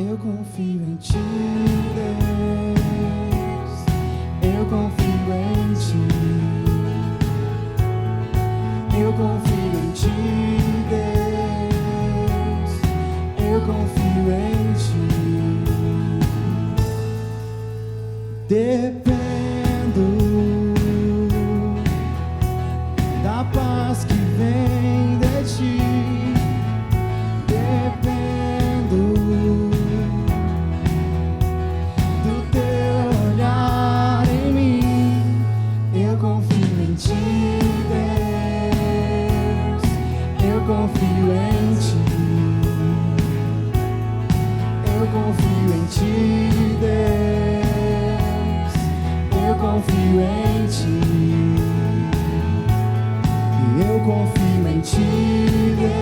Eu confio em ti, Deus. Eu confio em ti. Eu confio em ti, Deus. Eu confio em ti. Dependo da paz que vem de ti. Dependo do teu olhar em mim. Eu confio em ti, Deus. Eu confio em ti. Eu confio em ti, Deus. Eu confio em ti. Eu confio em ti, Deus.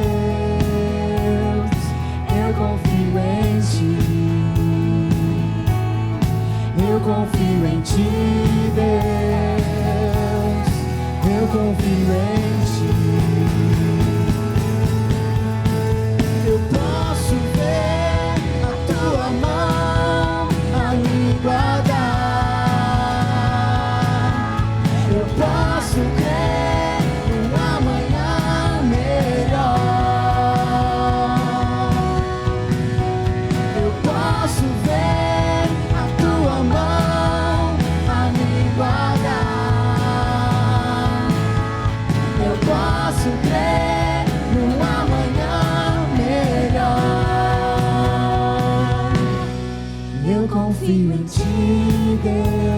Eu confio em ti. Eu confio em ti, Deus. Eu confio em ti. Eu posso ver a tua mão a me guardar. Eu posso crer num amanhã melhor. Eu posso ver a tua mão a me guardar. Eu posso crer num amanhã melhor. Eu confio em ti, Deus.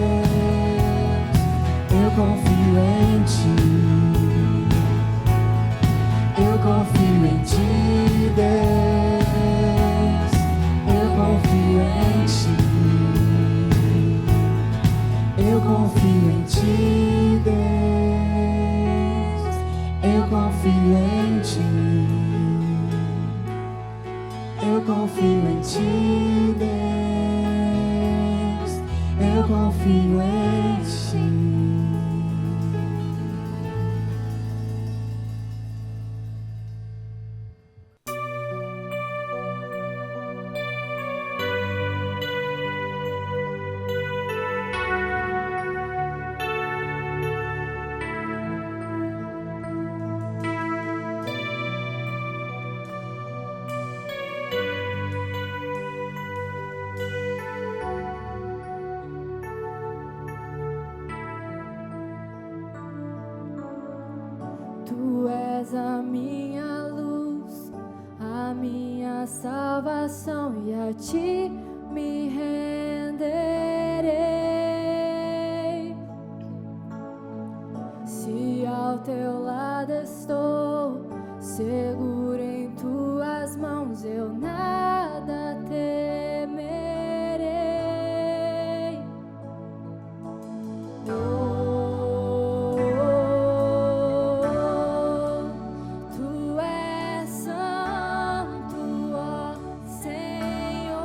Eu confio em ti. Eu confio em ti, Deus. Eu confio em ti. Eu confio em ti, Deus. Eu confio em ti. Eu confio em ti, Deus. Eu confio em ti. Tu és a minha luz, a minha salvação, e a ti me renderei. Se ao teu lado estou, seguro em tuas mãos, eu nada temerei. Tu és santo, ó Senhor.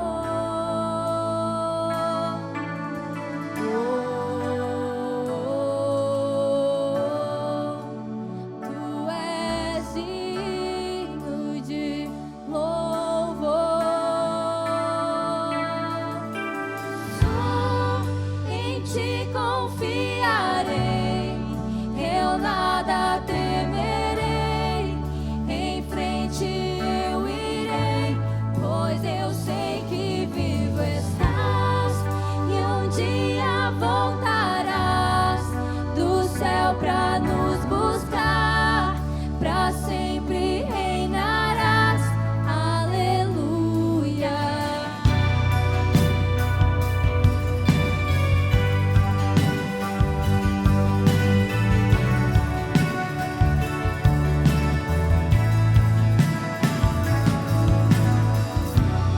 Tu és digno de louvor. Só em ti confiarei, eu nada temerei. Em frente eu irei, pois eu sei que vivo estás, e um dia voltarás do céu pra nos buscar, pra sempre reinarás. Aleluia.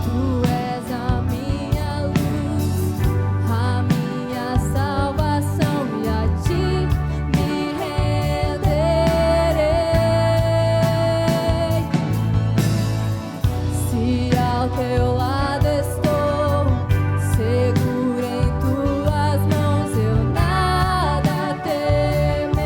Tu és a minha luz, a minha salvação, e a ti me renderei. Se ao teu lado estou, seguro em tuas mãos, eu nada temerei.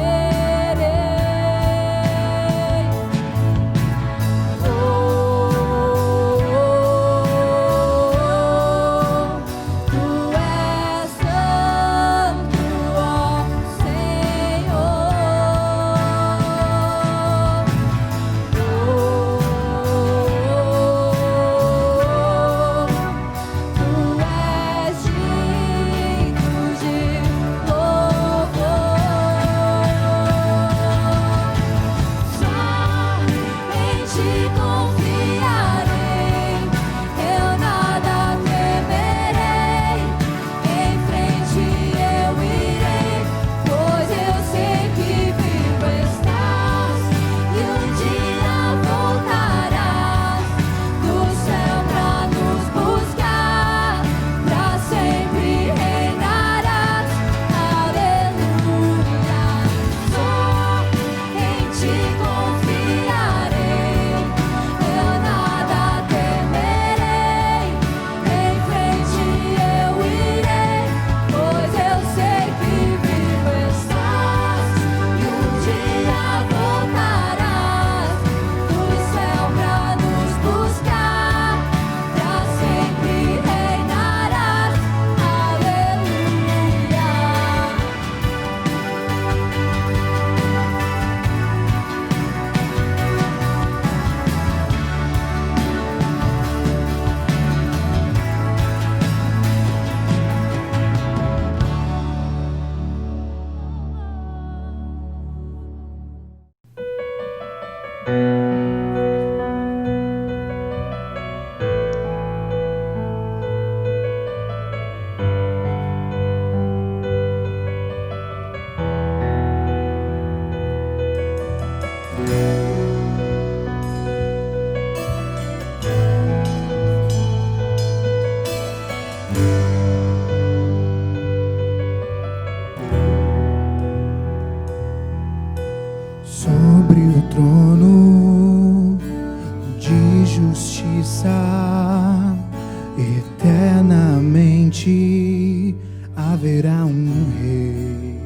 Eternamente haverá um rei,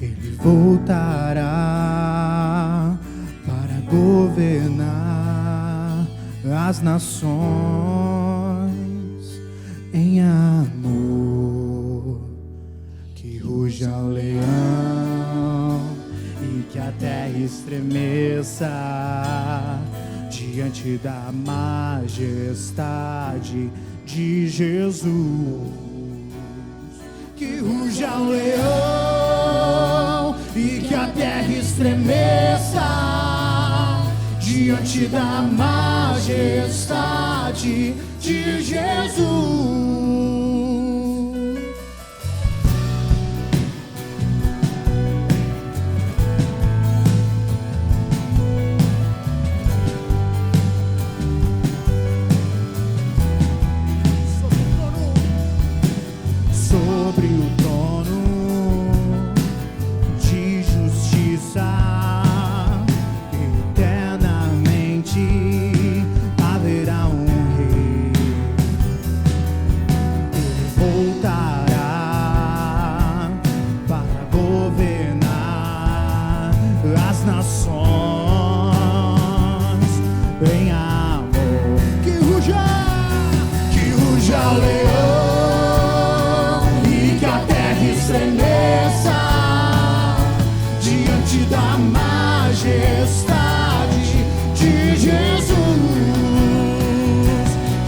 ele voltará para governar as nações em amor. Que ruja o leão e que a terra estremeça diante da majestade de Jesus. Que ruja o leão e que a terra estremeça diante da majestade de Jesus. Sobre o trono de justiça, eternamente haverá um rei. Ele voltará para governar as nações em amor. Que ruja o leão, estremeça diante da majestade de Jesus.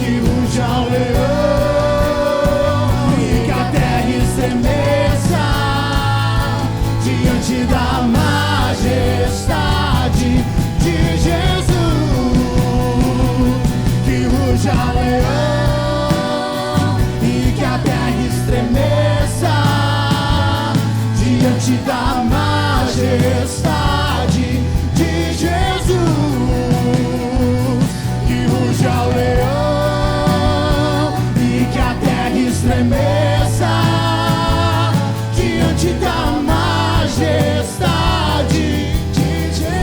Que ruja o leão e que a terra estremeça diante da majestade de Jesus. Que ruja o leão e que a terra estremeça diante da majestade de Jesus. Que ruja o leão e que a terra estremeça diante da majestade de Jesus.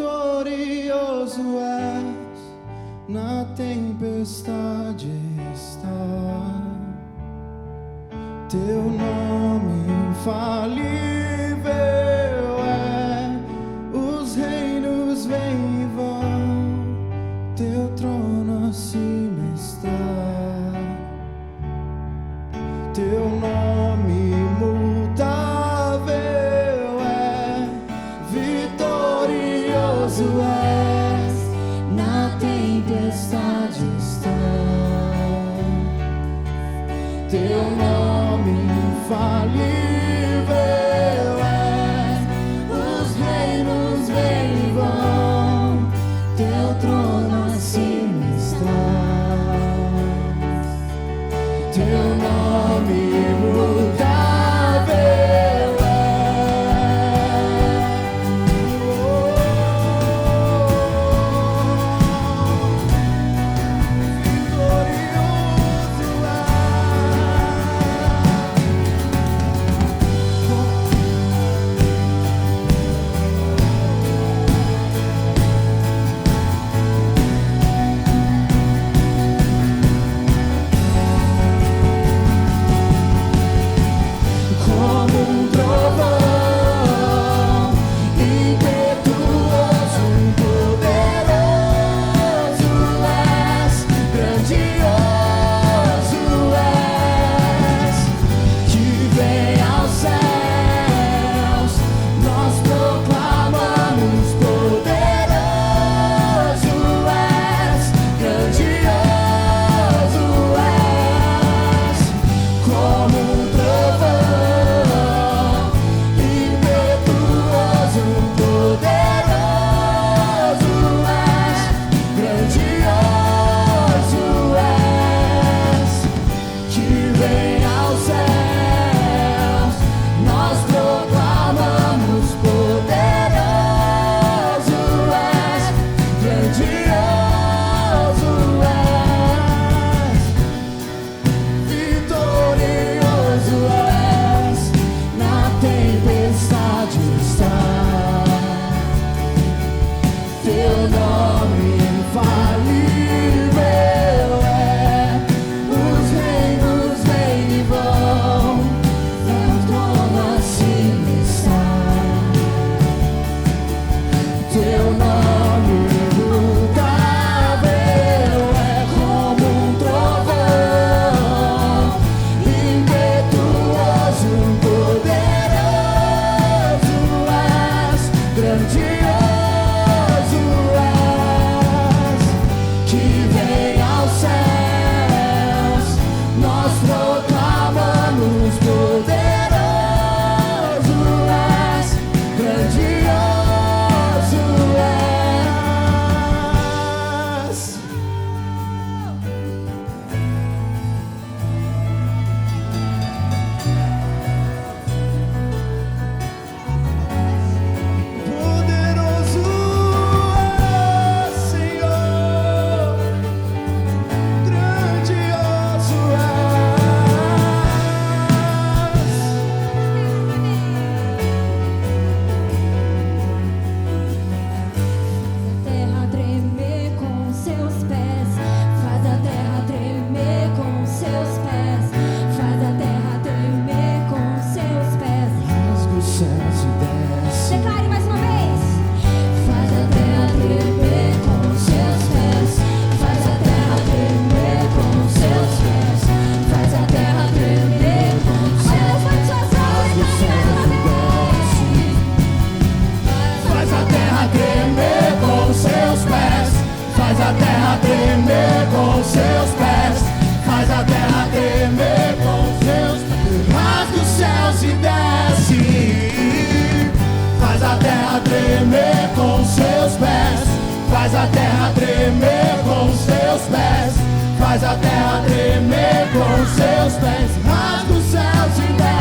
Vitorioso és, na tempestade está. Teu nome infalível é, os reinos vêm e vão, teu trono acima está. Teu nome imutável é, vitorioso és, na tempestade está. Teu nome infalível é, os reinos vêm e vão, teu trono acima está. Teu nome imutável é, vitorioso é. terra tremer com seus pés, faz a terra tremer com seus pés, rasga os céus e desce, faz a terra tremer com seus pés, faz a terra tremer com seus pés, faz a terra tremer com seus pés, rasga os céus e desce.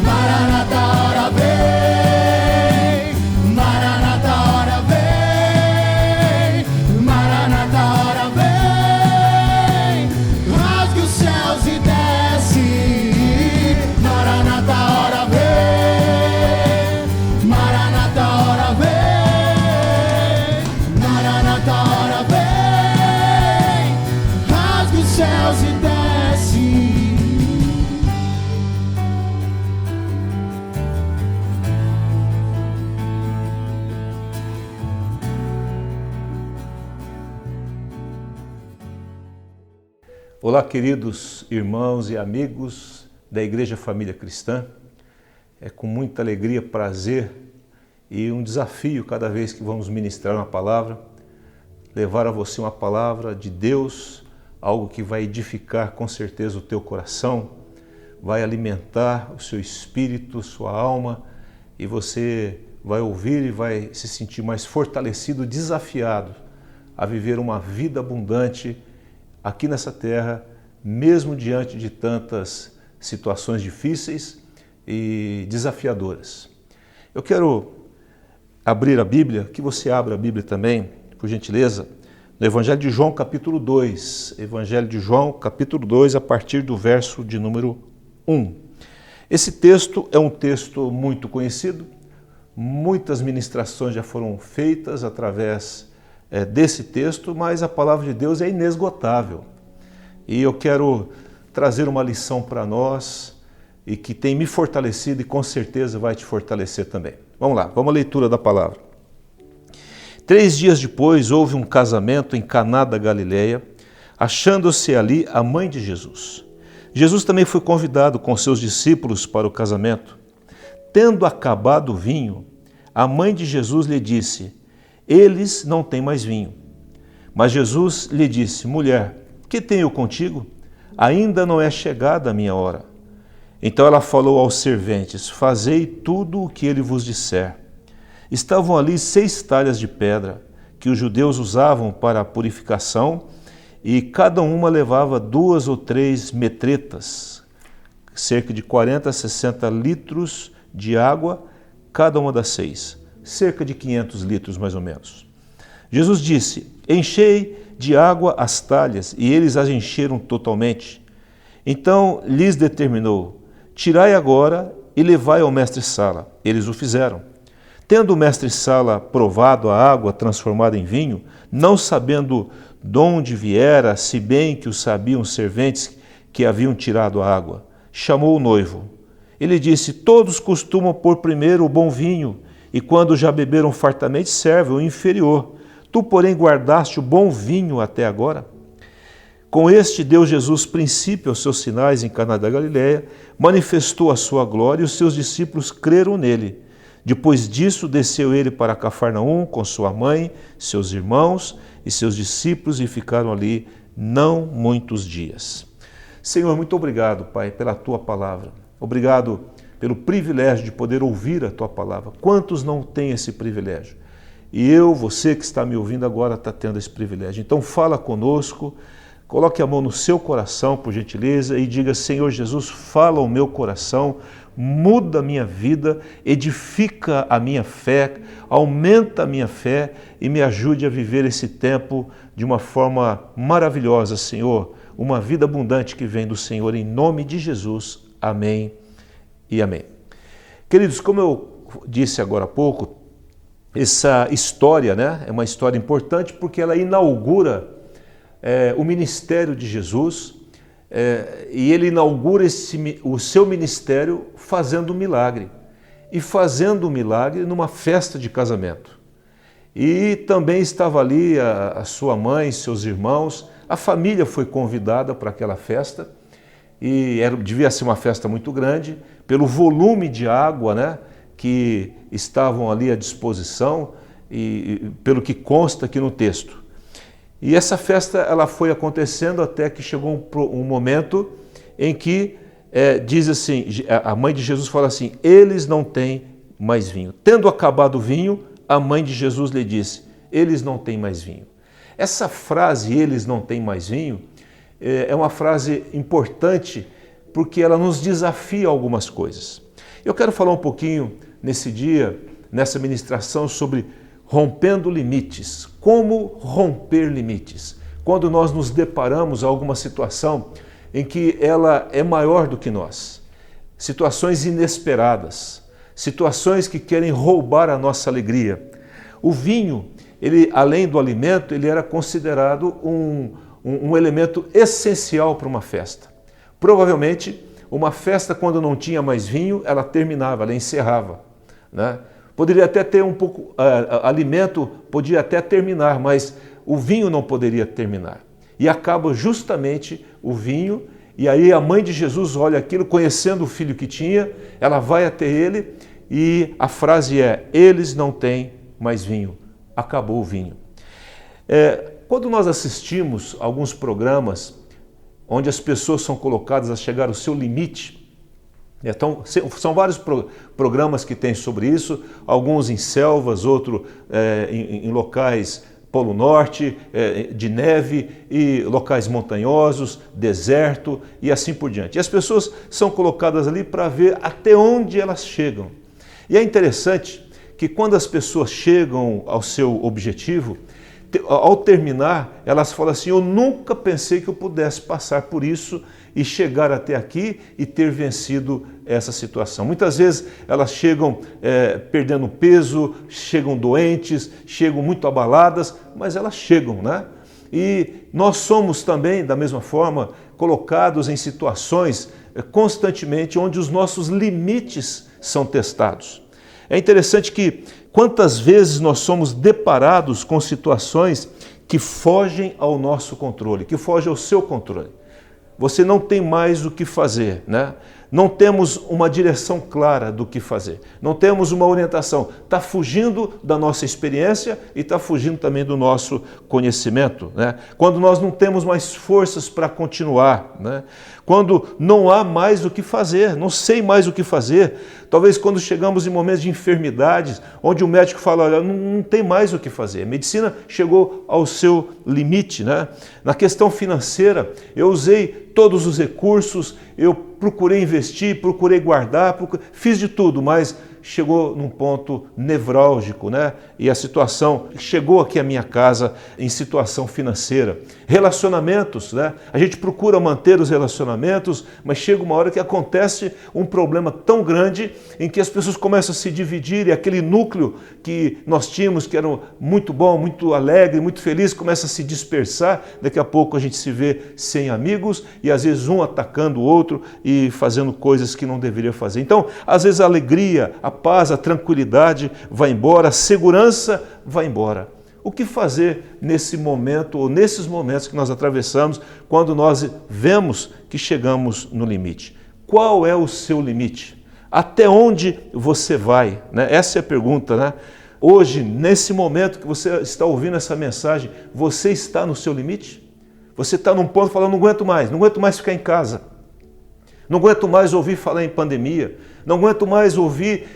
Maranata, hora vem, Maranata, hora vem, Maranata, hora vem, rasga os céus e desce. Maranata, hora vem, Maranata, hora vem, Maranata, hora vem, rasga os céus e desce. Olá, queridos irmãos e amigos da Igreja Família Cristã. É com muita alegria, prazer e um desafio cada vez que vamos ministrar uma palavra, levar a você uma palavra de Deus, algo que vai edificar com certeza o teu coração, vai alimentar o seu espírito, sua alma, e você vai ouvir e vai se sentir mais fortalecido, desafiado a viver uma vida abundante aqui nessa terra, mesmo diante de tantas situações difíceis e desafiadoras. Eu quero abrir a Bíblia, que você abra a Bíblia também, por gentileza, no Evangelho de João, capítulo 2. Evangelho de João, capítulo 2, a partir do verso de número 1. Esse texto é um texto muito conhecido, muitas ministrações já foram feitas através desse texto, mas a palavra de Deus é inesgotável. E eu quero trazer uma lição para nós e que tem me fortalecido e com certeza vai te fortalecer também. Vamos lá, vamos à leitura da palavra. 3 dias depois houve um casamento em Caná da Galileia, achando-se ali a mãe de Jesus. Jesus também foi convidado com seus discípulos para o casamento. Tendo acabado o vinho, a mãe de Jesus lhe disse: eles não têm mais vinho. Mas Jesus lhe disse: mulher, que tenho contigo? Ainda não é chegada a minha hora. Então ela falou aos serventes: fazei tudo o que ele vos disser. Estavam ali 6 talhas de pedra, que os judeus usavam para a purificação, e cada uma levava 2 ou 3 metretas, cerca de 40 a 60 litros de água, cada uma das 6. Cerca de 500 litros mais ou menos. Jesus disse: enchei de água as talhas, e eles as encheram totalmente. Então lhes determinou: tirai agora e levai ao mestre-sala. Eles o fizeram. Tendo o mestre-sala provado a água transformada em vinho, não sabendo de onde viera, se bem que o sabiam os serventes que haviam tirado a água, chamou o noivo. Ele disse: todos costumam pôr primeiro o bom vinho, e quando já beberam fartamente, servem o inferior. Tu, porém, guardaste o bom vinho até agora. Com este deu Jesus princípio aos seus sinais em Caná da Galileia, manifestou a sua glória e os seus discípulos creram nele. Depois disso, desceu ele para Cafarnaum com sua mãe, seus irmãos e seus discípulos, e ficaram ali não muitos dias. Senhor, muito obrigado, Pai, pela Tua palavra. Obrigado pelo privilégio de poder ouvir a Tua palavra. Quantos não têm esse privilégio? E você que está me ouvindo agora, está tendo esse privilégio. Então fala conosco, coloque a mão no seu coração, por gentileza, e diga: Senhor Jesus, fala ao meu coração, muda a minha vida, edifica a minha fé, aumenta a minha fé e me ajude a viver esse tempo de uma forma maravilhosa, Senhor. Uma vida abundante que vem do Senhor, em nome de Jesus. Amém e amém. Queridos, como eu disse agora há pouco, essa história, é uma história importante porque ela inaugura o ministério de Jesus e ele inaugura o seu ministério fazendo um milagre. E fazendo um milagre numa festa de casamento. E também estava ali a sua mãe, seus irmãos, a família foi convidada para aquela festa e devia ser uma festa muito grande, pelo volume de água que estavam ali à disposição e pelo que consta aqui no texto. E essa festa ela foi acontecendo até que chegou um momento em que diz assim, a mãe de Jesus fala assim, eles não têm mais vinho. Tendo acabado o vinho, a mãe de Jesus lhe disse, eles não têm mais vinho. Essa frase, eles não têm mais vinho, é uma frase importante porque ela nos desafia a algumas coisas. Eu quero falar um pouquinho nesse dia, nessa ministração, sobre rompendo limites. Como romper limites? Quando nós nos deparamos a alguma situação em que ela é maior do que nós. Situações inesperadas, situações que querem roubar a nossa alegria. O vinho, ele, além do alimento, ele era considerado um elemento essencial para uma festa. Provavelmente, uma festa, quando não tinha mais vinho, ela terminava, ela encerrava, né? Poderia até ter um pouco, alimento podia até terminar, mas o vinho não poderia terminar. E acaba justamente o vinho, e aí a mãe de Jesus olha aquilo, conhecendo o filho que tinha, ela vai até ele, e a frase é, eles não têm mais vinho, acabou o vinho. Quando nós assistimos alguns programas onde as pessoas são colocadas a chegar ao seu limite, então, são vários programas que tem sobre isso, alguns em selvas, outros em locais Polo Norte, de neve, e locais montanhosos, deserto e assim por diante. E as pessoas são colocadas ali para ver até onde elas chegam. E é interessante que quando as pessoas chegam ao seu objetivo, ao terminar, elas falam assim, eu nunca pensei que eu pudesse passar por isso e chegar até aqui e ter vencido essa situação. Muitas vezes elas chegam perdendo peso, chegam doentes, chegam muito abaladas, mas elas chegam, né? E nós somos também, da mesma forma, colocados em situações constantemente onde os nossos limites são testados. É interessante que quantas vezes nós somos deparados com situações que fogem ao nosso controle, que fogem ao seu controle. Você não tem mais o que fazer, né? Não temos uma direção clara do que fazer, não temos uma orientação, está fugindo da nossa experiência e está fugindo também do nosso conhecimento, né? Quando nós não temos mais forças para continuar, né? Quando não há mais o que fazer, não sei mais o que fazer, talvez quando chegamos em momentos de enfermidades, onde o médico fala, olha, não tem mais o que fazer, a medicina chegou ao seu limite, né? Na questão financeira, eu usei todos os recursos, eu procurei investir, procurei guardar, fiz de tudo, mas chegou num ponto nevrálgico, né? E a situação chegou aqui à minha casa em situação financeira. Relacionamentos, né? A gente procura manter os relacionamentos, mas chega uma hora que acontece um problema tão grande em que as pessoas começam a se dividir e aquele núcleo que nós tínhamos, que era muito bom, muito alegre, muito feliz, começa a se dispersar. Daqui a pouco a gente se vê sem amigos e às vezes um atacando o outro e fazendo coisas que não deveria fazer. Então, às vezes a alegria, a paz, a tranquilidade vai embora, a segurança vai embora. O que fazer nesse momento ou nesses momentos que nós atravessamos quando nós vemos que chegamos no limite? Qual é o seu limite? Até onde você vai? Né? Essa é a pergunta, né? Hoje, nesse momento que você está ouvindo essa mensagem, você está no seu limite? Você está num ponto falando, não aguento mais ficar em casa. Não aguento mais ouvir falar em pandemia, não aguento mais ouvir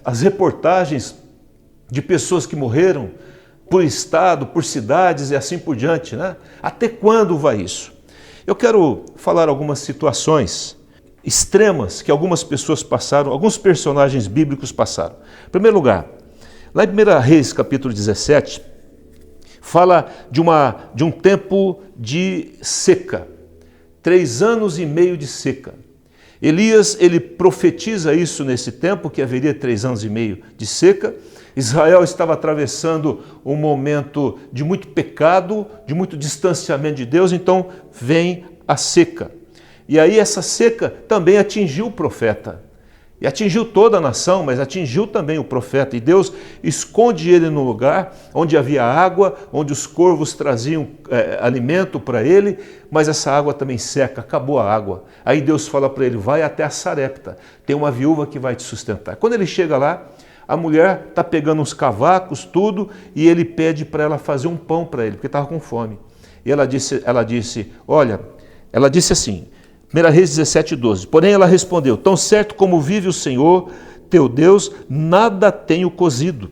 as reportagens de pessoas que morreram por estado, por cidades e assim por diante, né? Até quando vai isso? Eu quero falar algumas situações extremas que algumas pessoas passaram, alguns personagens bíblicos passaram. Em primeiro lugar, lá em 1 Reis, capítulo 17, fala de um tempo de seca. 3 anos e meio de seca. Elias, ele profetiza isso nesse tempo, que haveria 3 anos e meio de seca. Israel estava atravessando um momento de muito pecado, de muito distanciamento de Deus, então vem a seca. E aí essa seca também atingiu o profeta. E atingiu toda a nação, mas atingiu também o profeta. E Deus esconde ele no lugar onde havia água, onde os corvos traziam alimento para ele, mas essa água também seca, acabou a água. Aí Deus fala para ele, vai até a Sarepta, tem uma viúva que vai te sustentar. Quando ele chega lá, A mulher está pegando uns cavacos, tudo, e ele pede para ela fazer um pão para ele, porque estava com fome. E ela disse assim, 1 Reis 17:12, porém ela respondeu, tão certo como vive o Senhor, teu Deus, nada tenho cozido.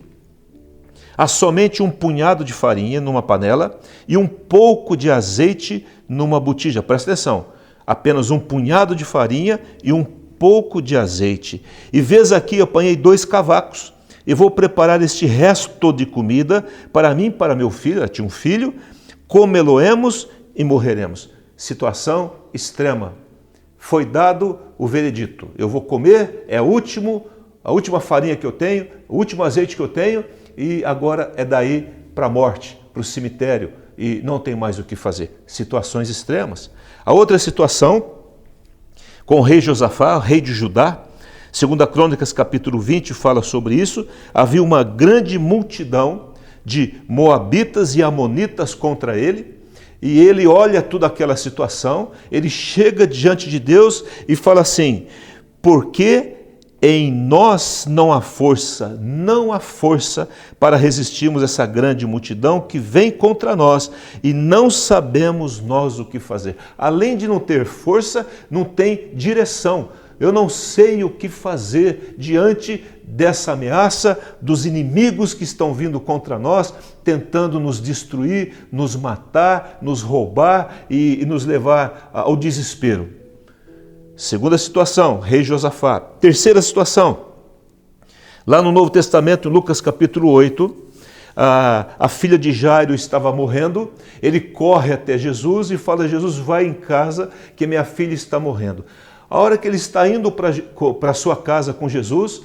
Há somente um punhado de farinha numa panela e um pouco de azeite numa botija. Presta atenção, apenas um punhado de farinha e um pouco de azeite. E vês aqui, eu apanhei 2 cavacos e vou preparar este resto de comida para mim e para meu filho. Ela tinha um filho, comê-lo-emos e morreremos. Situação extrema. Foi dado o veredito. Eu vou comer, é a última farinha que eu tenho, o último azeite que eu tenho, e agora é daí para a morte, para o cemitério, e não tem mais o que fazer. Situações extremas. A outra situação, com o rei Josafá, rei de Judá, 2 Crônicas capítulo 20 fala sobre isso, havia uma grande multidão de moabitas e amonitas contra ele, e ele olha toda aquela situação, ele chega diante de Deus e fala assim, porque em nós não há força para resistirmos essa grande multidão que vem contra nós e não sabemos nós o que fazer. Além de não ter força, não tem direção. Eu não sei o que fazer diante dessa ameaça dos inimigos que estão vindo contra nós, tentando nos destruir, nos matar, nos roubar e nos levar ao desespero. Segunda situação, rei Josafá. Terceira situação, lá no Novo Testamento, em Lucas capítulo 8, a filha de Jairo estava morrendo, ele corre até Jesus e fala, Jesus, vai em casa que minha filha está morrendo. A hora que ele está indo para a sua casa com Jesus,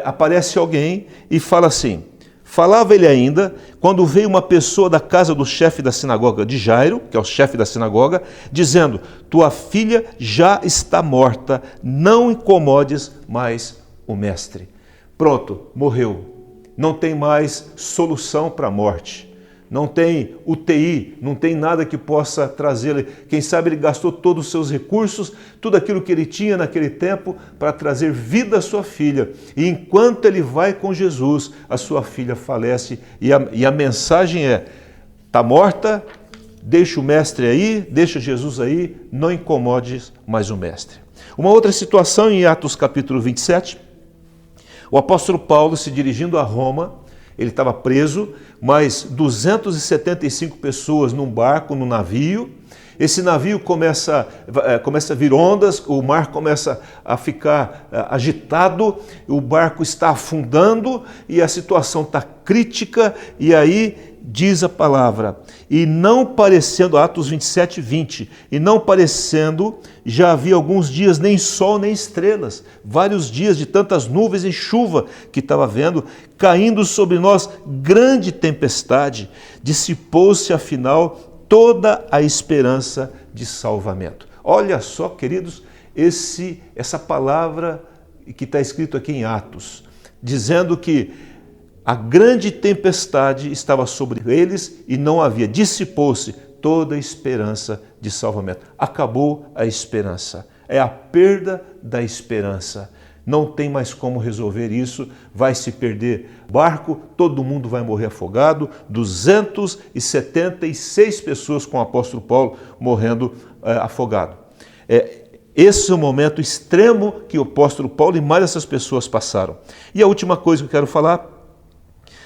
aparece alguém e fala assim, falava ele ainda, quando veio uma pessoa da casa do chefe da sinagoga de Jairo, que é o chefe da sinagoga, dizendo, tua filha já está morta, não incomodes mais o mestre. Pronto, morreu. Não tem mais solução para a morte. Não tem UTI, não tem nada que possa trazer. Quem sabe ele gastou todos os seus recursos, tudo aquilo que ele tinha naquele tempo para trazer vida à sua filha. E enquanto ele vai com Jesus, a sua filha falece. E a mensagem é, está morta, deixa o mestre aí, deixa Jesus aí, não incomodes mais o mestre. Uma outra situação em Atos capítulo 27, o apóstolo Paulo se dirigindo a Roma, ele estava preso, mas 275 pessoas num barco, num navio. Esse navio começa a vir ondas, o mar começa a ficar agitado, o barco está afundando e a situação está crítica. E aí diz a palavra, e não parecendo, Atos 27, 20, e não parecendo, já havia alguns dias nem sol nem estrelas, vários dias de tantas nuvens e chuva que estava vendo, caindo sobre nós grande tempestade, dissipou-se afinal toda a esperança de salvamento. Olha só, queridos, essa palavra que está escrito aqui em Atos, dizendo que a grande tempestade estava sobre eles e não havia, dissipou-se toda a esperança de salvamento. Acabou a esperança, é a perda da esperança. Não tem mais como resolver isso, vai se perder barco, todo mundo vai morrer afogado, 276 pessoas com o apóstolo Paulo morrendo afogado. Esse é o momento extremo que o apóstolo Paulo e mais essas pessoas passaram. E a última coisa que eu quero falar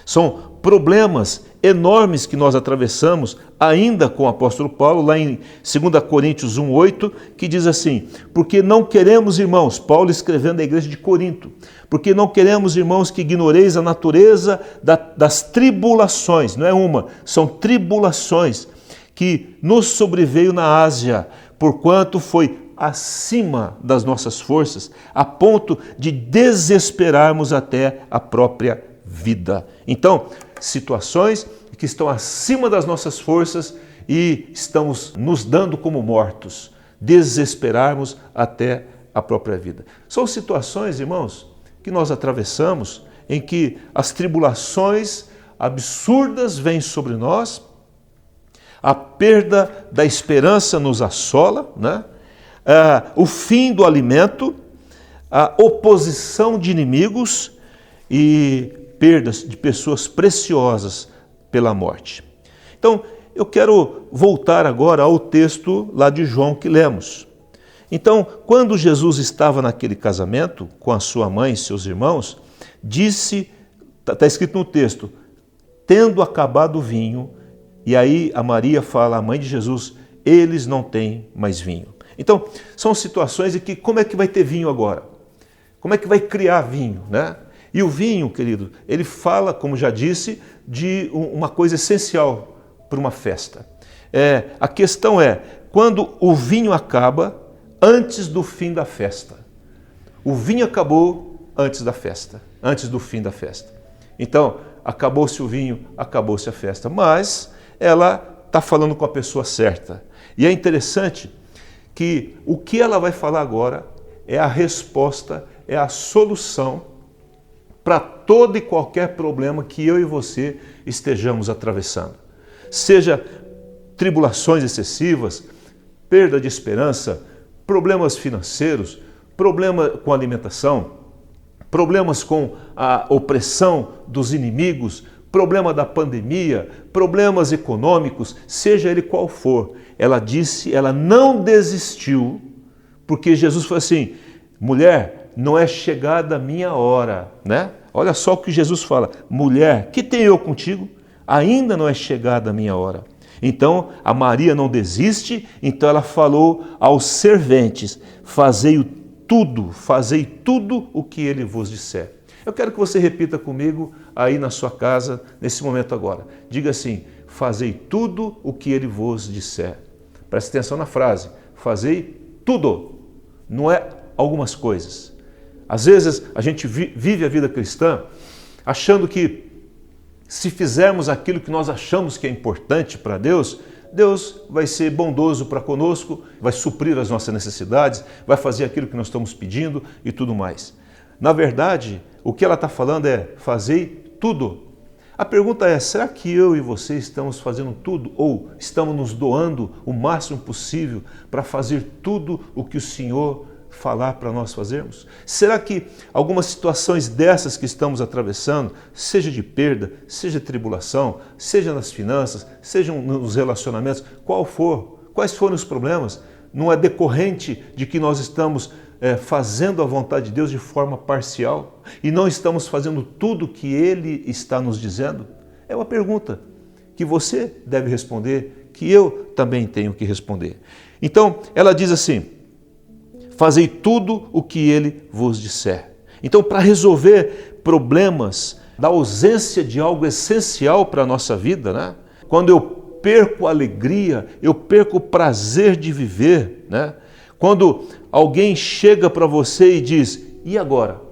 são problemas enormes que nós atravessamos ainda com o apóstolo Paulo, lá em 2 Coríntios 1,8, que diz assim, porque não queremos, irmãos, Paulo escrevendo à igreja de Corinto, porque não queremos, irmãos, que ignoreis a natureza das tribulações, não é uma, são tribulações que nos sobreveio na Ásia, porquanto foi acima das nossas forças, a ponto de desesperarmos até a própria vida. Então, situações que estão acima das nossas forças e estamos nos dando como mortos, desesperarmos até a própria vida. São situações, irmãos, que nós atravessamos em que as tribulações absurdas vêm sobre nós, a perda da esperança nos assola, né? O fim do alimento, a oposição de inimigos e perdas de pessoas preciosas pela morte. Então, eu quero voltar agora ao texto lá de João que lemos. Então, quando Jesus estava naquele casamento com a sua mãe e seus irmãos, disse, está escrito no texto, tendo acabado o vinho, e aí a Maria fala, a mãe de Jesus, eles não têm mais vinho. Então, são situações em que como é que vai ter vinho agora? Como é que vai criar vinho, né? E o vinho, querido, ele fala, como já disse, de uma coisa essencial para uma festa. A questão é, quando o vinho acaba, antes do fim da festa. O vinho acabou antes da festa, antes do fim da festa. Então, acabou-se o vinho, acabou-se a festa. Mas ela está falando com a pessoa certa. E é interessante que o que ela vai falar agora é a resposta, é a solução para todo e qualquer problema que eu e você estejamos atravessando. Seja tribulações excessivas, perda de esperança, problemas financeiros, problema com a alimentação, problemas com a opressão dos inimigos, problema da pandemia, problemas econômicos, seja ele qual for. Ela disse, ela não desistiu, porque Jesus falou assim, mulher, não é chegada a minha hora, né? Olha só o que Jesus fala, mulher, que tenho eu contigo? Ainda não é chegada a minha hora. Então, a Maria não desiste, então ela falou aos serventes, fazei tudo o que ele vos disser. Eu quero que você repita comigo aí na sua casa, nesse momento agora. Diga assim, fazei tudo o que ele vos disser. Preste atenção na frase, fazei tudo, não é algumas coisas. Às vezes a gente vive a vida cristã achando que se fizermos aquilo que nós achamos que é importante para Deus, Deus vai ser bondoso para conosco, vai suprir as nossas necessidades, vai fazer aquilo que nós estamos pedindo e tudo mais. Na verdade, o que ela está falando é fazer tudo. A pergunta é, será que eu e você estamos fazendo tudo ou estamos nos doando o máximo possível para fazer tudo o que o Senhor falar para nós fazermos? Será que algumas situações dessas que estamos atravessando, seja de perda, seja de tribulação, seja nas finanças, seja nos relacionamentos, quais forem os problemas, não é decorrente de que nós estamos fazendo a vontade de Deus de forma parcial e não estamos fazendo tudo o que Ele está nos dizendo? É uma pergunta que você deve responder, que eu também tenho que responder. Então, ela diz assim, fazei tudo o que ele vos disser. Então, para resolver problemas da ausência de algo essencial para a nossa vida, né? Quando eu perco a alegria, eu perco o prazer de viver, né? Quando alguém chega para você e diz, e agora?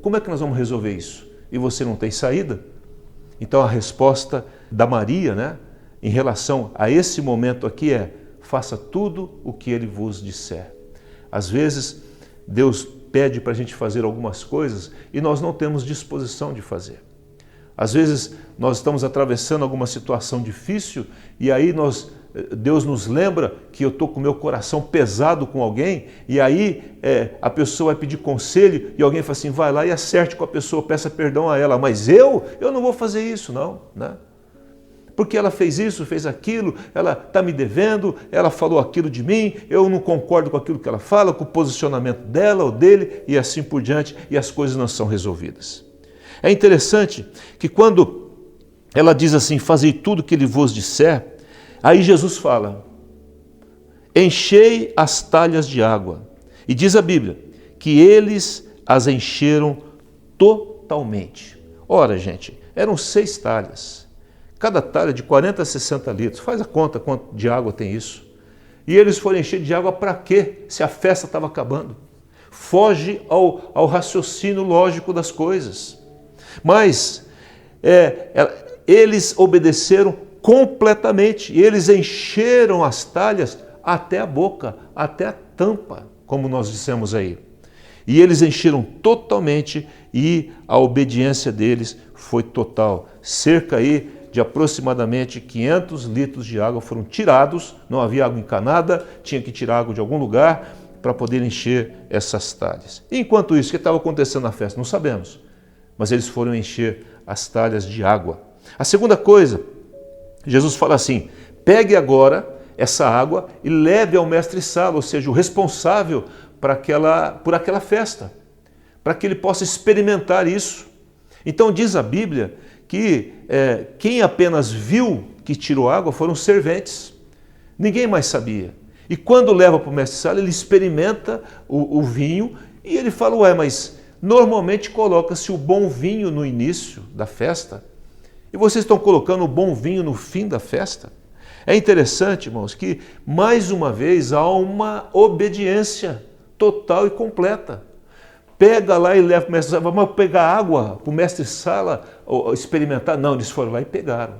Como é que nós vamos resolver isso? E você não tem saída? Então, a resposta da Maria, né, em relação a esse momento aqui é, faça tudo o que ele vos disser. Às vezes, Deus pede para a gente fazer algumas coisas e nós não temos disposição de fazer. Às vezes, nós estamos atravessando alguma situação difícil e aí Deus nos lembra que eu estou com o meu coração pesado com alguém e aí a pessoa vai pedir conselho e alguém fala assim, vai lá e acerte com a pessoa, peça perdão a ela. Mas eu não vou fazer isso, não, né? Porque ela fez isso, fez aquilo, ela está me devendo, ela falou aquilo de mim, eu não concordo com aquilo que ela fala, com o posicionamento dela ou dele e assim por diante, e as coisas não são resolvidas. É interessante que quando ela diz assim, fazei tudo que ele vos disser, aí Jesus fala, enchei as talhas de água. E diz a Bíblia que eles as encheram totalmente. Ora, gente, eram 6 talhas. Cada talha de 40 a 60 litros. Faz a conta quanto de água tem isso. E eles foram encher de água para quê? Se a festa estava acabando. Foge ao raciocínio lógico das coisas. Mas eles obedeceram completamente. E eles encheram as talhas até a boca, até a tampa, como nós dissemos aí. E eles encheram totalmente e a obediência deles foi total. Cerca aí de aproximadamente 500 litros de água foram tirados, não havia água encanada, tinha que tirar água de algum lugar para poder encher essas talhas. Enquanto isso, o que estava acontecendo na festa? Não sabemos. mas eles foram encher as talhas de água. A segunda coisa, Jesus fala assim: pegue agora essa água e leve ao mestre-sala, ou seja, o responsável por aquela festa, para que ele possa experimentar isso. Então diz a Bíblia que quem apenas viu que tirou água foram os serventes. Ninguém mais sabia. E quando leva para o mestre-sala, ele experimenta o vinho e ele fala: mas normalmente coloca-se o bom vinho no início da festa e vocês estão colocando o bom vinho no fim da festa? É interessante, irmãos, que mais uma vez há uma obediência total e completa. Pega lá e leva para o mestre-sala. Vamos pegar água para o mestre-sala experimentar? Não, eles foram lá e pegaram.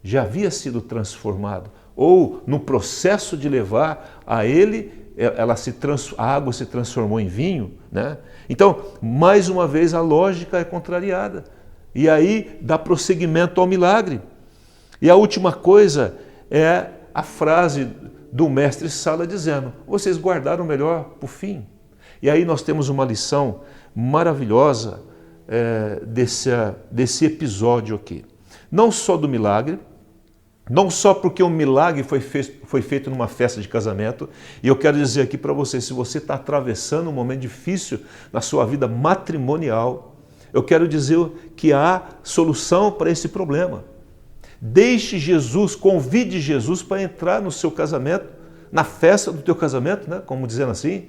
Já havia sido transformado. Ou no processo de levar a ele, a água se transformou em vinho, né? Então, mais uma vez, a lógica é contrariada. E aí dá prosseguimento ao milagre. E a última coisa é a frase do mestre-sala dizendo: vocês guardaram o melhor para o fim. E aí nós temos uma lição maravilhosa desse episódio aqui. Não só do milagre, não só porque o milagre foi feito numa festa de casamento, e eu quero dizer aqui para você, se você está atravessando um momento difícil na sua vida matrimonial, eu quero dizer que há solução para esse problema. Deixe Jesus, convide Jesus para entrar no seu casamento, na festa do teu casamento, né? Como dizendo assim.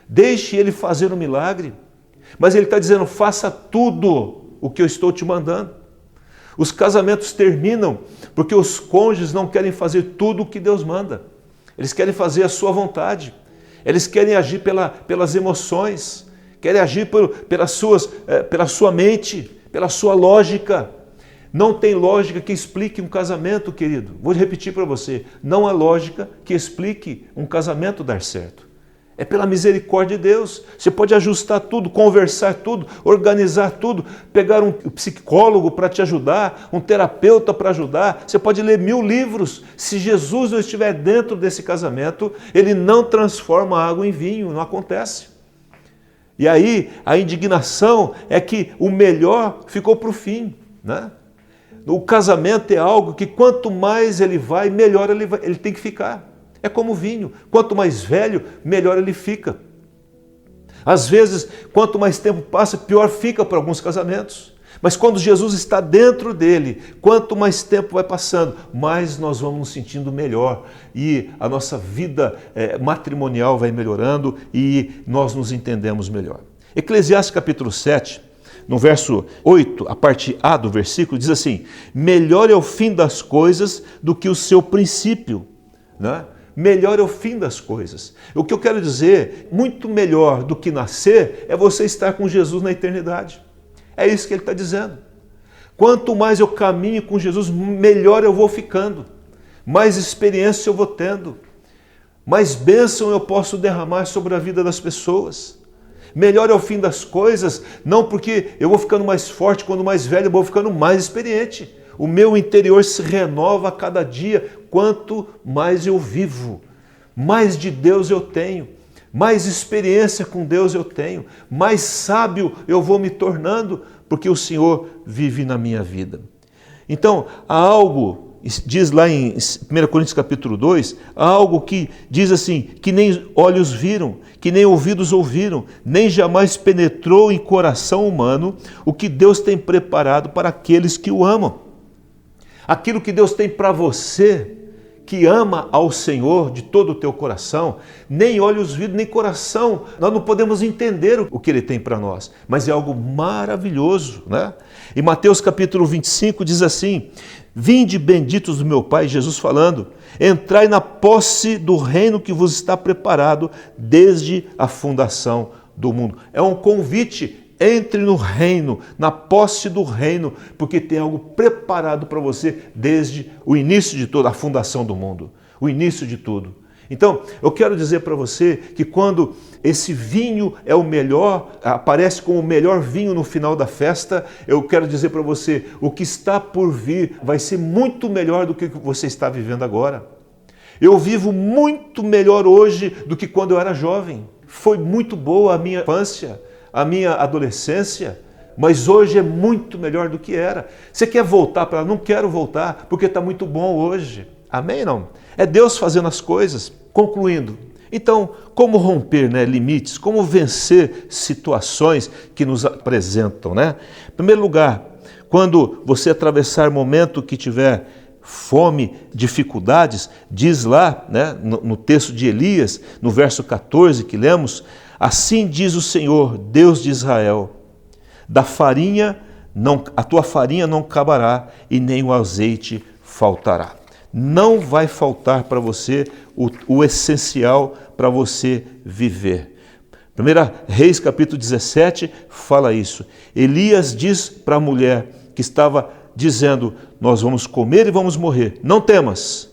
Deixe ele fazer um milagre. Mas ele está dizendo: faça tudo o que eu estou te mandando. Os casamentos terminam porque os cônjuges não querem fazer tudo o que Deus manda. Eles querem fazer a sua vontade. Eles querem agir pelas emoções, querem agir pela sua mente, pela sua lógica. Não tem lógica que explique um casamento, querido. Vou repetir para você. Não há lógica que explique um casamento dar certo. É pela misericórdia de Deus. Você pode ajustar tudo, conversar tudo, organizar tudo, pegar um psicólogo para te ajudar, um terapeuta para ajudar. Você pode ler 1000 livros. Se Jesus não estiver dentro desse casamento, ele não transforma a água em vinho, não acontece. E aí a indignação é que o melhor ficou para o fim, né? O casamento é algo que quanto mais ele vai, melhor ele tem que ficar. É como vinho, quanto mais velho, melhor ele fica. Às vezes, quanto mais tempo passa, pior fica para alguns casamentos. Mas quando Jesus está dentro dele, quanto mais tempo vai passando, mais nós vamos nos sentindo melhor. E a nossa vida matrimonial vai melhorando e nós nos entendemos melhor. Eclesiastes capítulo 7, no verso 8, a parte A do versículo, diz assim: melhor é o fim das coisas do que o seu princípio, né? Melhor é o fim das coisas. O que eu quero dizer, muito melhor do que nascer, é você estar com Jesus na eternidade. É isso que ele está dizendo. Quanto mais eu caminho com Jesus, melhor eu vou ficando, mais experiência eu vou tendo, mais bênção eu posso derramar sobre a vida das pessoas. Melhor é o fim das coisas, não porque eu vou ficando mais forte, quando mais velho eu vou ficando mais experiente. O meu interior se renova a cada dia. Quanto mais eu vivo, mais de Deus eu tenho, mais experiência com Deus eu tenho, mais sábio eu vou me tornando, porque o Senhor vive na minha vida. Então, há algo, diz lá em 1 Coríntios capítulo 2, há algo que diz assim: que nem olhos viram, que nem ouvidos ouviram, nem jamais penetrou em coração humano o que Deus tem preparado para aqueles que o amam. Aquilo que Deus tem para você, que ama ao Senhor de todo o teu coração, nem olhos viram, nem coração, nós não podemos entender o que Ele tem para nós, mas é algo maravilhoso, né? Em Mateus capítulo 25 diz assim: vinde benditos do meu Pai, Jesus falando, entrai na posse do reino que vos está preparado desde a fundação do mundo. É um convite. Entre no reino, na posse do reino, porque tem algo preparado para você desde o início de toda a fundação do mundo, o início de tudo. Então, eu quero dizer para você que quando esse vinho é o melhor, aparece como o melhor vinho no final da festa, eu quero dizer para você, o que está por vir vai ser muito melhor do que o que você está vivendo agora. Eu vivo muito melhor hoje do que quando eu era jovem. Foi muito boa a minha infância, a minha adolescência, mas hoje é muito melhor do que era. Você quer voltar para lá? Não quero voltar, porque está muito bom hoje. Amém? Não? É Deus fazendo as coisas. Concluindo, então, como romper, né, limites, como vencer situações que nos apresentam, né? Em primeiro lugar, quando você atravessar momento que tiver fome, dificuldades, diz lá, né, no texto de Elias, no verso 14 que lemos, assim diz o Senhor, Deus de Israel, a tua farinha não acabará e nem o azeite faltará. Não vai faltar para você o essencial para você viver. 1 Reis capítulo 17 fala isso. Elias diz para a mulher que estava dizendo, nós vamos comer e vamos morrer. Não temas,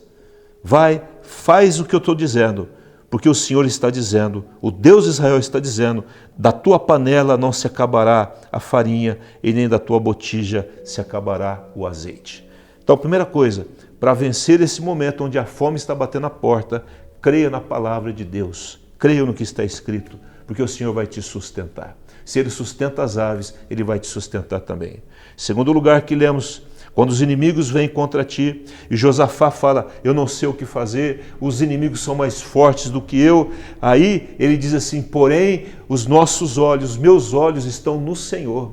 vai, faz o que eu estou dizendo, porque o Senhor está dizendo, o Deus de Israel está dizendo, da tua panela não se acabará a farinha e nem da tua botija se acabará o azeite. Então, a primeira coisa, para vencer esse momento onde a fome está batendo a porta, creia na palavra de Deus, creia no que está escrito, porque o Senhor vai te sustentar. Se Ele sustenta as aves, Ele vai te sustentar também. Segundo lugar que lemos, quando os inimigos vêm contra ti, e Josafá fala, eu não sei o que fazer, os inimigos são mais fortes do que eu, aí ele diz assim, porém, os meus olhos estão no Senhor.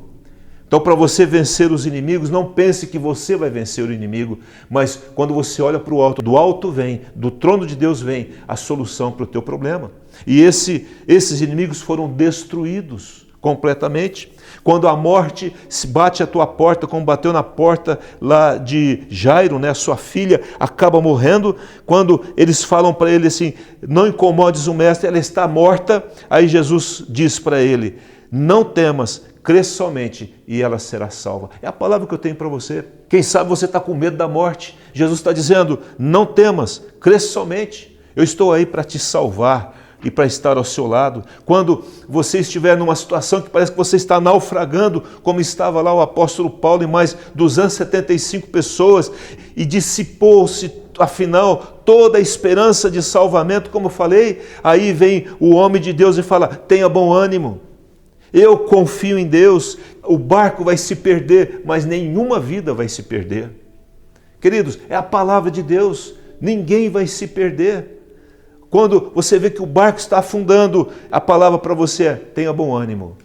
Então, para você vencer os inimigos, não pense que você vai vencer o inimigo, mas quando você olha para o alto, do alto vem, do trono de Deus vem a solução para o teu problema. E esses inimigos foram destruídos completamente. Quando a morte se bate à tua porta, como bateu na porta lá de Jairo, né, sua filha acaba morrendo, quando eles falam para ele assim, não incomodes o mestre, ela está morta, aí Jesus diz para ele, não temas, crê somente e ela será salva. É a palavra que eu tenho para você. Quem sabe você está com medo da morte. Jesus está dizendo, não temas, crê somente. Eu estou aí para te salvar e para estar ao seu lado. Quando você estiver numa situação que parece que você está naufragando, como estava lá o apóstolo Paulo e mais 275 pessoas, e dissipou-se, afinal, toda a esperança de salvamento, como eu falei, aí vem o homem de Deus e fala, tenha bom ânimo. Eu confio em Deus, o barco vai se perder, mas nenhuma vida vai se perder. Queridos, é a palavra de Deus, ninguém vai se perder. Quando você vê que o barco está afundando, a palavra para você é, tenha bom ânimo.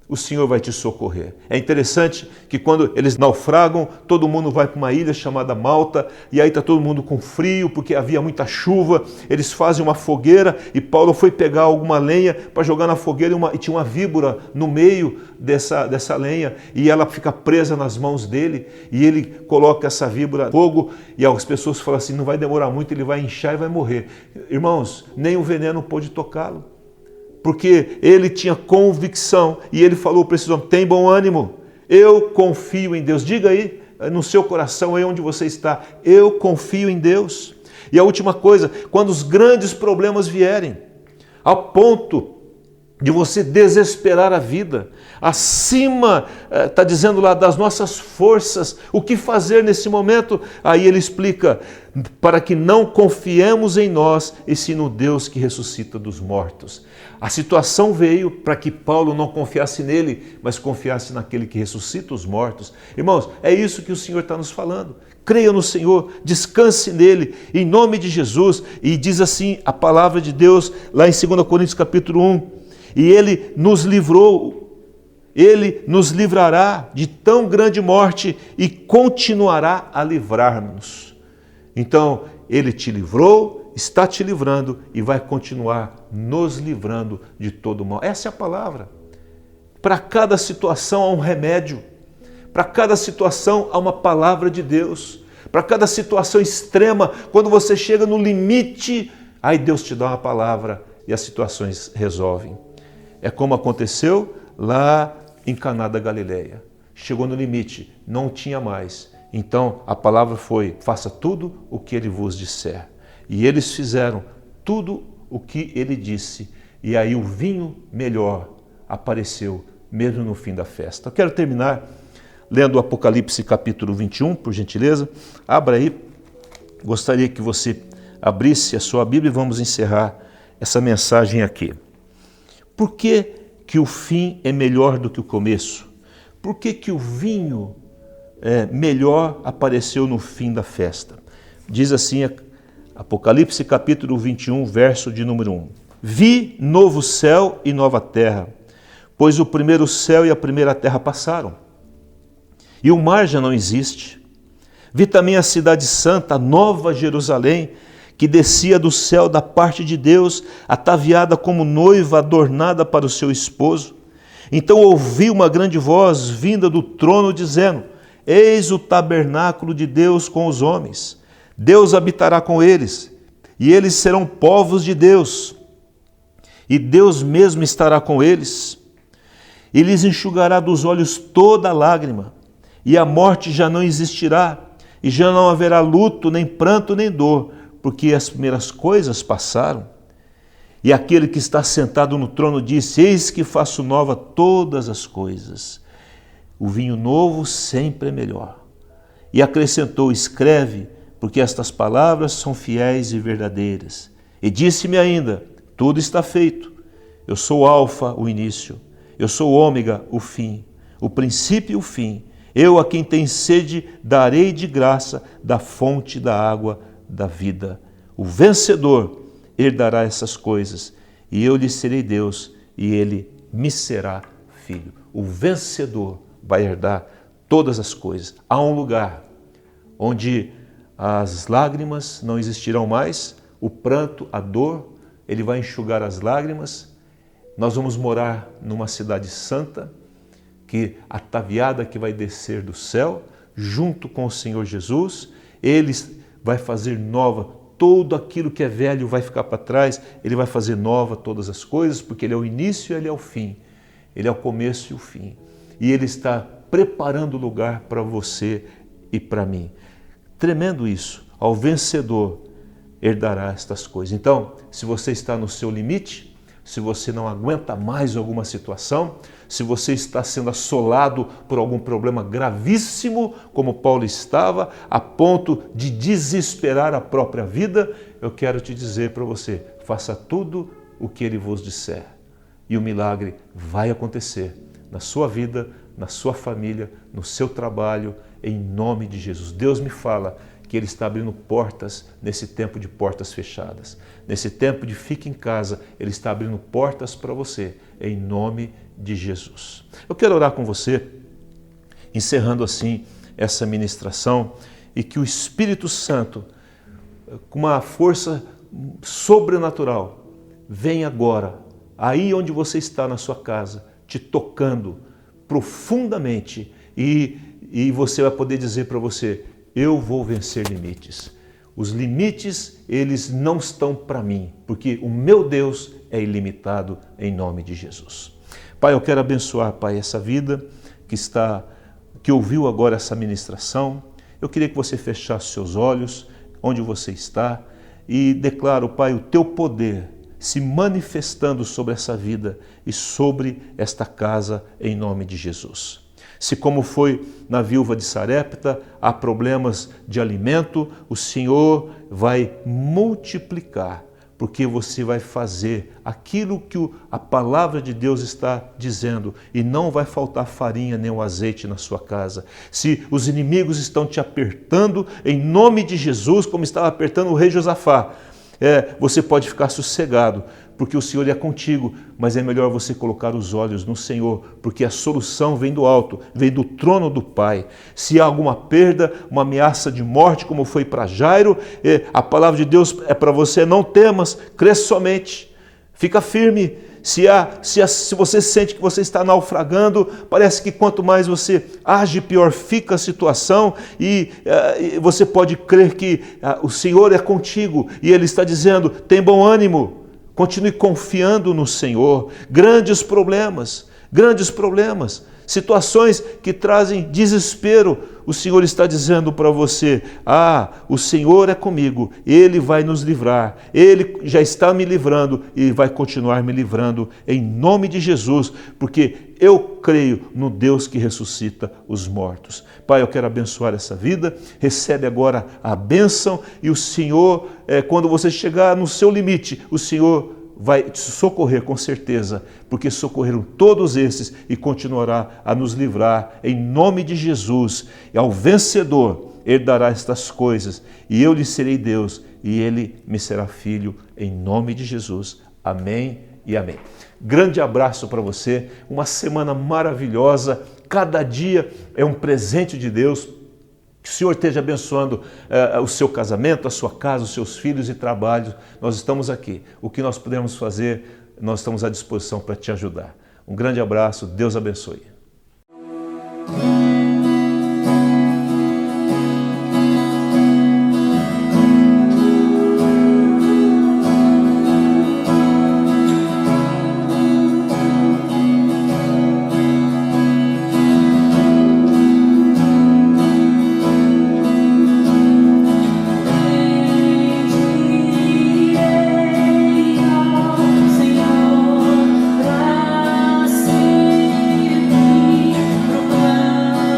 O Senhor vai te socorrer. É interessante que quando eles naufragam, todo mundo vai para uma ilha chamada Malta, e aí está todo mundo com frio, porque havia muita chuva, eles fazem uma fogueira, e Paulo foi pegar alguma lenha para jogar na fogueira, e tinha uma víbora no meio dessa lenha, e ela fica presa nas mãos dele, e ele coloca essa víbora no fogo, e as pessoas falam assim, não vai demorar muito, ele vai inchar e vai morrer. Irmãos, nem o veneno pôde tocá-lo. Porque ele tinha convicção e ele falou para esse homem, tem bom ânimo, eu confio em Deus. Diga aí no seu coração, aí onde você está, eu confio em Deus. E a última coisa, quando os grandes problemas vierem, ao ponto de você desesperar a vida, acima, está dizendo lá, das nossas forças, o que fazer nesse momento? Aí ele explica, para que não confiemos em nós, e sim no Deus que ressuscita dos mortos. A situação veio para que Paulo não confiasse nele, mas confiasse naquele que ressuscita os mortos. Irmãos, é isso que o Senhor está nos falando. Creia no Senhor, descanse nele, em nome de Jesus. E diz assim a palavra de Deus, lá em 2 Coríntios capítulo 1, e ele nos livrou, ele nos livrará de tão grande morte e continuará a livrar-nos. Então, ele te livrou, está te livrando e vai continuar nos livrando de todo mal. Essa é a palavra. Para cada situação há um remédio. Para cada situação há uma palavra de Deus. Para cada situação extrema, quando você chega no limite, aí Deus te dá uma palavra e as situações resolvem. É como aconteceu lá em Caná da Galileia. Chegou no limite, não tinha mais. Então a palavra foi, faça tudo o que ele vos disser. E eles fizeram tudo o que ele disse. E aí o vinho melhor apareceu, mesmo no fim da festa. Eu quero terminar lendo o Apocalipse capítulo 21, por gentileza. Abra aí. Gostaria que você abrisse a sua Bíblia e vamos encerrar essa mensagem aqui. Por que que o fim é melhor do que o começo? Por que o vinho melhor apareceu no fim da festa? Diz assim Apocalipse capítulo 21, verso de número 1. Vi novo céu e nova terra, pois o primeiro céu e a primeira terra passaram, e o mar já não existe. Vi também a cidade santa, a nova Jerusalém, que descia do céu da parte de Deus, ataviada como noiva adornada para o seu esposo. Então ouvi uma grande voz vinda do trono dizendo: Eis o tabernáculo de Deus com os homens. Deus habitará com eles, e eles serão povos de Deus. E Deus mesmo estará com eles, e lhes enxugará dos olhos toda lágrima, e a morte já não existirá, e já não haverá luto, nem pranto, nem dor, porque as primeiras coisas passaram. E aquele que está sentado no trono disse: Eis que faço nova todas as coisas. O vinho novo sempre é melhor. E acrescentou: Escreve, porque estas palavras são fiéis e verdadeiras. E disse-me ainda: Tudo está feito. Eu sou o Alfa, o início. Eu sou o Ômega, o fim. O princípio e o fim. Eu, a quem tem sede, darei de graça da fonte da água da vida. O vencedor herdará essas coisas, e eu lhe serei Deus, e ele me será filho. O vencedor vai herdar todas as coisas. Há um lugar onde as lágrimas não existirão mais, o pranto, a dor, ele vai enxugar as lágrimas. Nós vamos morar numa cidade santa, que ataviada que vai descer do céu, junto com o Senhor Jesus. Ele vai fazer nova tudo aquilo que é velho, vai ficar para trás. Ele vai fazer nova todas as coisas, porque Ele é o início e Ele é o fim. Ele é o começo e o fim. E Ele está preparando o lugar para você e para mim. Tremendo isso. Ao vencedor herdará estas coisas. Então, se você está no seu limite, se você não aguenta mais alguma situação, se você está sendo assolado por algum problema gravíssimo, como Paulo estava, a ponto de desesperar a própria vida, eu quero te dizer para você: faça tudo o que ele vos disser. E o milagre vai acontecer na sua vida, na sua família, no seu trabalho, em nome de Jesus. Deus me fala que Ele está abrindo portas nesse tempo de portas fechadas. Nesse tempo de fique em casa, Ele está abrindo portas para você, em nome de Jesus. Eu quero orar com você, encerrando assim essa ministração, e que o Espírito Santo, com uma força sobrenatural, venha agora, aí onde você está na sua casa, te tocando profundamente, e você vai poder dizer para você: eu vou vencer limites. Os limites, eles não estão para mim, porque o meu Deus é ilimitado, em nome de Jesus. Pai, eu quero abençoar, Pai, essa vida que ouviu agora essa ministração. Eu queria que você fechasse seus olhos, onde você está, e declaro, Pai, o teu poder se manifestando sobre essa vida e sobre esta casa, em nome de Jesus. Se como foi na viúva de Sarepta, há problemas de alimento, o Senhor vai multiplicar, porque você vai fazer aquilo que a palavra de Deus está dizendo, e não vai faltar farinha nem o azeite na sua casa. Se os inimigos estão te apertando, em nome de Jesus, como estava apertando o rei Josafá, você pode ficar sossegado, porque o Senhor é contigo, mas é melhor você colocar os olhos no Senhor, porque a solução vem do alto, vem do trono do Pai. Se há alguma perda, uma ameaça de morte, como foi para Jairo, a palavra de Deus é para você: não temas, crê somente, fica firme. Se você sente que você está naufragando, parece que quanto mais você age, pior fica a situação, e você pode crer que o Senhor é contigo, e Ele está dizendo: tem bom ânimo, continue confiando no Senhor. Grandes problemas, situações que trazem desespero, o Senhor está dizendo para você: o Senhor é comigo, Ele vai nos livrar, Ele já está me livrando e vai continuar me livrando, em nome de Jesus, porque eu creio no Deus que ressuscita os mortos. Pai, eu quero abençoar essa vida, recebe agora a bênção, e o Senhor, quando você chegar no seu limite, o Senhor vai te socorrer com certeza, porque socorreram todos esses e continuará a nos livrar em nome de Jesus. E ao vencedor herdará estas coisas, e eu lhe serei Deus, e ele me será filho, em nome de Jesus. Amém e amém. Grande abraço para você, uma semana maravilhosa, cada dia é um presente de Deus. Que o Senhor esteja abençoando o seu casamento, a sua casa, os seus filhos e trabalho. Nós estamos aqui. O que nós pudermos fazer, nós estamos à disposição para te ajudar. Um grande abraço, Deus abençoe. Senhor, pra sempre proclamar.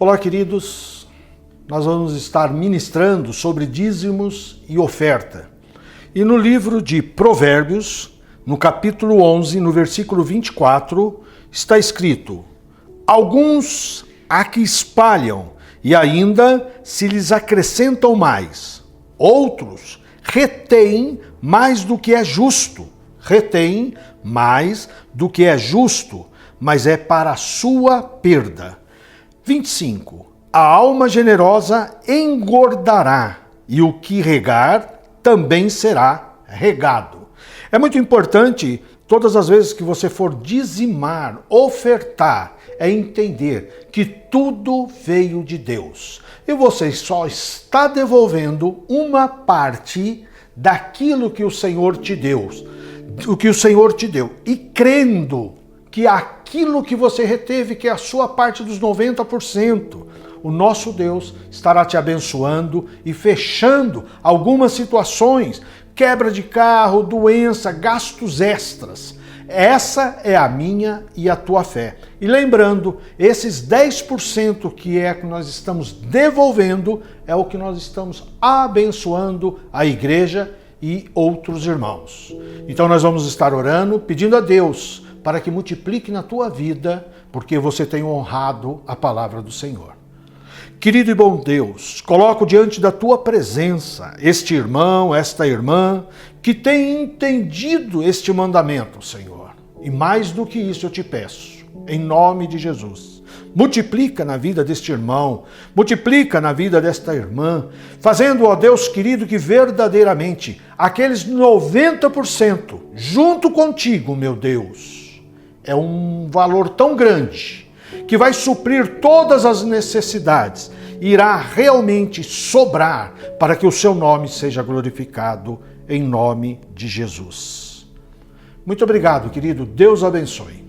Olá, queridos. Nós vamos estar ministrando sobre dízimos e oferta. E no livro de Provérbios, no capítulo 11, no versículo 24, está escrito: alguns há que espalham e ainda se lhes acrescentam mais. Outros retêm mais do que é justo. Retêm mais do que é justo, mas é para a sua perda. 25. A alma generosa engordará, e o que regar também será regado. É muito importante, todas as vezes que você for dizimar, ofertar, é entender que tudo veio de Deus. E você só está devolvendo uma parte daquilo que o Senhor te deu. E crendo que aquilo que você reteve, que é a sua parte dos 90%, o nosso Deus estará te abençoando e fechando algumas situações, quebra de carro, doença, gastos extras. Essa é a minha e a tua fé. E lembrando, esses 10% que nós estamos devolvendo é o que nós estamos abençoando a igreja e outros irmãos. Então nós vamos estar orando, pedindo a Deus para que multiplique na tua vida, porque você tem honrado a palavra do Senhor. Querido e bom Deus, coloco diante da tua presença este irmão, esta irmã, que tem entendido este mandamento, Senhor. E mais do que isso eu te peço, em nome de Jesus, multiplica na vida deste irmão, multiplica na vida desta irmã, fazendo, ó Deus querido, que verdadeiramente aqueles 90% junto contigo, meu Deus, é um valor tão grande que vai suprir todas as necessidades, irá realmente sobrar para que o seu nome seja glorificado em nome de Jesus. Muito obrigado, querido. Deus abençoe.